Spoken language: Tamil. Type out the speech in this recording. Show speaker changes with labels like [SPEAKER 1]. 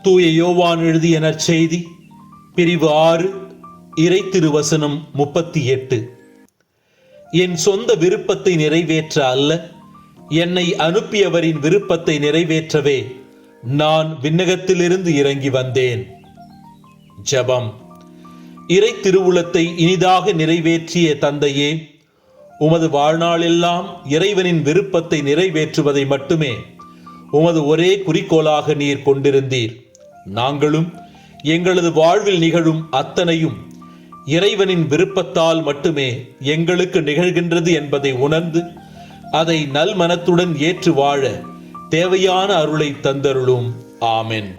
[SPEAKER 1] தூய யோவான் எழுதிய நற்செய்தி பிரிவு 6 இறை திருவசனம் 38. என் சொந்த விருப்பத்தை நிறைவேற்ற அல்ல, என்னை அனுப்பியவரின் விருப்பத்தை நிறைவேற்றவே நான் விண்ணகத்திலிருந்து இறங்கி வந்தேன். ஜெபம். இறை திருவுளத்தை இனிதாக நிறைவேற்றிய தந்தையே, உமது வாழ்நாளெல்லாம் இறைவனின் விருப்பத்தை நிறைவேற்றுவதை மட்டுமே உமது ஒரே குறிக்கோளாக நீர் கொண்டிருந்தீர். நாங்களும் எங்களது வாழ்வில் நிகழும் அத்தனையும் இறைவனின் விருப்பத்தால் மட்டுமே எங்களுக்கு நிகழ்கின்றது என்பதை உணர்ந்து அதை நல் மனத்துடன் ஏற்று வாழ தேவையான அருளை தந்தருளும். ஆமென்.